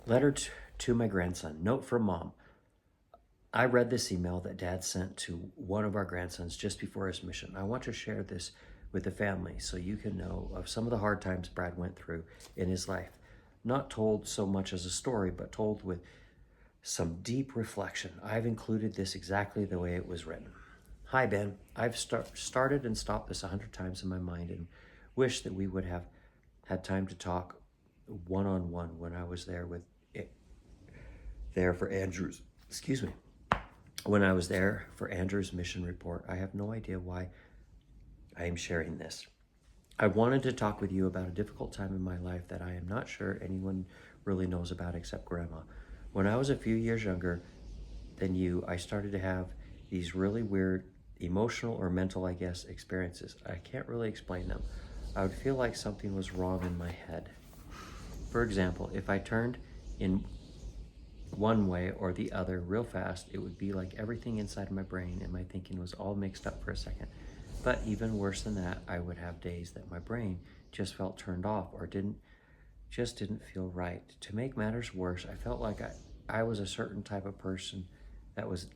Letter to my grandson. Note from mom. I read this email that dad sent to one of our grandsons just before his mission. I want to share this with the family so you can know of some of the hard times Brad went through in his life. Not told so much as a story, but told with some deep reflection. I've included this exactly the way it was written. Hi, Ben. I've started and stopped this 100 times in my mind and wish that we would have had time to talk one-on-one when I was there for Andrew's, excuse me, when I was there for Andrew's mission report. I have no idea why I am sharing this. I wanted to talk with you about a difficult time in my life that I am not sure anyone really knows about except Grandma. When I was a few years younger than you, I started to have these really weird emotional or mental, I guess, experiences. I can't really explain them. I would feel like something was wrong in my head. For example, if I turned in one way or the other real fast, it would be like everything inside my brain and my thinking was all mixed up for a second. But even worse than that, I would have days that my brain just felt turned off or didn't feel right. To make matters worse, I felt like I was a certain type of person that was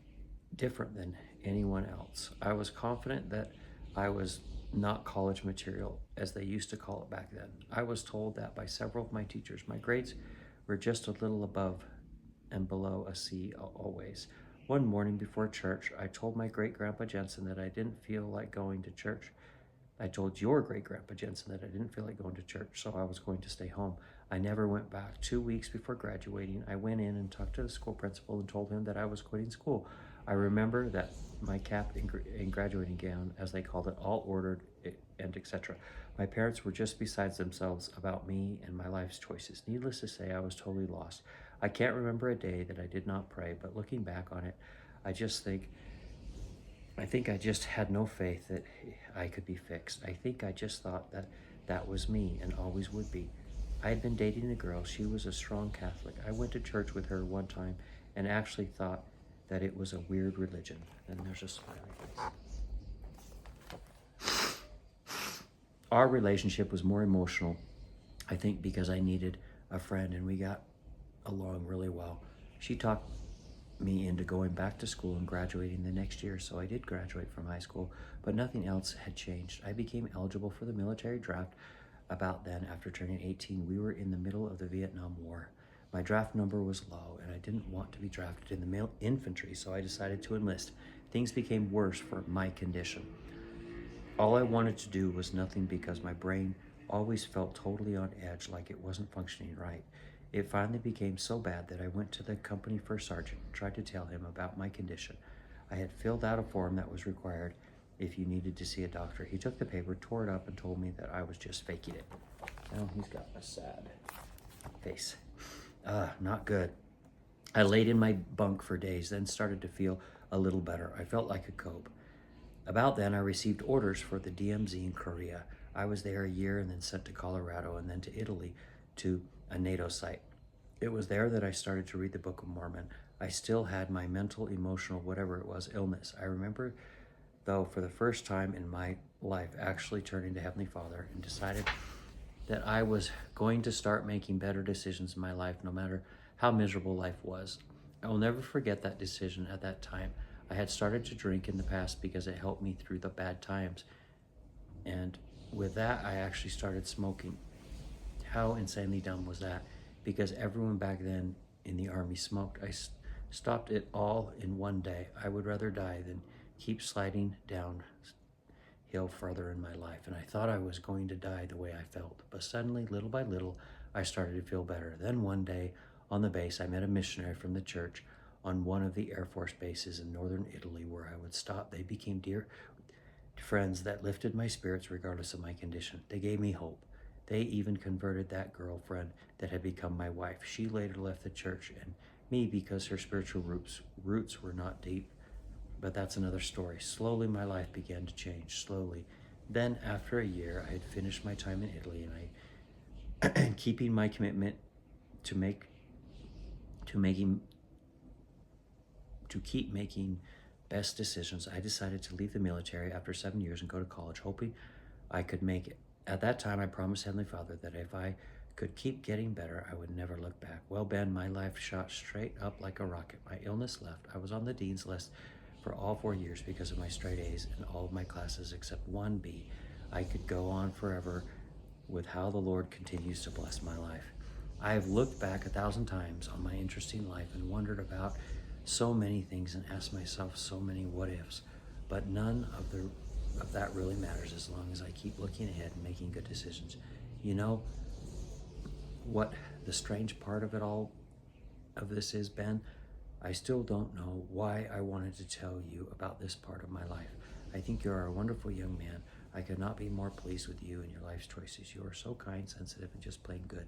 different than anyone else. I was confident that I was not college material, as they used to call it back then. I was told that by several of my teachers. My grades were just a little above and below a C always. One morning before church, I told my great-grandpa Jensen that I didn't feel like going to church. I told your great-grandpa Jensen that I didn't feel like going to church, so I was going to stay home. I never went back. 2 weeks before graduating, I went in and talked to the school principal and told him that I was quitting school. I remember that my cap and graduating gown, as they called it, all ordered and etc. My parents were just besides themselves about me and my life's choices. Needless to say, I was totally lost. I can't remember a day that I did not pray, but looking back on it, I think I just had no faith that I could be fixed. I think I just thought that that was me and always would be. I had been dating a girl. She was a strong Catholic. I went to church with her one time and actually thought that it was a weird religion. And there's a smiley face. Our relationship was more emotional, I think, because I needed a friend and we got along really well. She talked me into going back to school and graduating the next year, so I did graduate from high school, but nothing else had changed. I became eligible for the military draft about then. After turning 18, we were in the middle of the Vietnam War. My draft number was low, and I didn't want to be drafted in the infantry, so I decided to enlist. Things became worse for my condition. All I wanted to do was nothing because my brain always felt totally on edge, like it wasn't functioning right. It finally became so bad that I went to the company first sergeant and tried to tell him about my condition. I had filled out a form that was required if you needed to see a doctor. He took the paper, tore it up, and told me that I was just faking it. Now he's got a sad face. Not good. I laid in my bunk for days, then started to feel a little better. I felt like a cope. About then, I received orders for the DMZ in Korea. I was there a year and then sent to Colorado and then to Italy to a NATO site. It was there that I started to read the Book of Mormon. I still had my mental, emotional, whatever it was, illness. I remember, though, for the first time in my life, actually turning to Heavenly Father and decided that I was going to start making better decisions in my life, no matter how miserable life was. I will never forget that decision at that time. I had started to drink in the past because it helped me through the bad times. And with that, I actually started smoking. How insanely dumb was that? Because everyone back then in the Army smoked. I stopped it all in one day. I would rather die than keep sliding downhill further in my life. And I thought I was going to die the way I felt. But suddenly, little by little, I started to feel better. Then one day on the base, I met a missionary from the church on one of the Air Force bases in northern Italy where I would stop. They became dear friends that lifted my spirits regardless of my condition. They gave me hope. They even converted that girlfriend that had become my wife. She later left the church and me because her spiritual roots were not deep. But that's another story. Slowly, my life began to change, slowly. Then, after a year, I had finished my time in Italy, and keeping my commitment to keep making best decisions, I decided to leave the military after 7 years and go to college, hoping I could make it. At that time, I promised Heavenly Father that if I could keep getting better, I would never look back. Well, Ben, my life shot straight up like a rocket. My illness left. I was on the dean's list for all 4 years because of my straight A's in all of my classes except 1B. I could go on forever with how the Lord continues to bless my life. I have looked back 1,000 times on my interesting life and wondered about so many things and asked myself so many what ifs, but none of that really matters as long as I keep looking ahead and making good decisions. You know what the strange part of it all of this is, Ben? I still don't know why I wanted to tell you about this part of my life. I think you are a wonderful young man. I could not be more pleased with you and your life's choices. You are so kind, sensitive, and just plain good.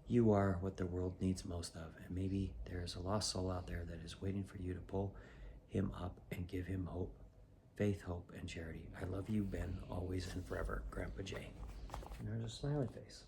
You are what the world needs most of, and maybe there is a lost soul out there that is waiting for you to pull him up and give him hope, faith, hope, and charity. I love you, Ben, always and forever. Grandpa Jay. And there's a smiley face.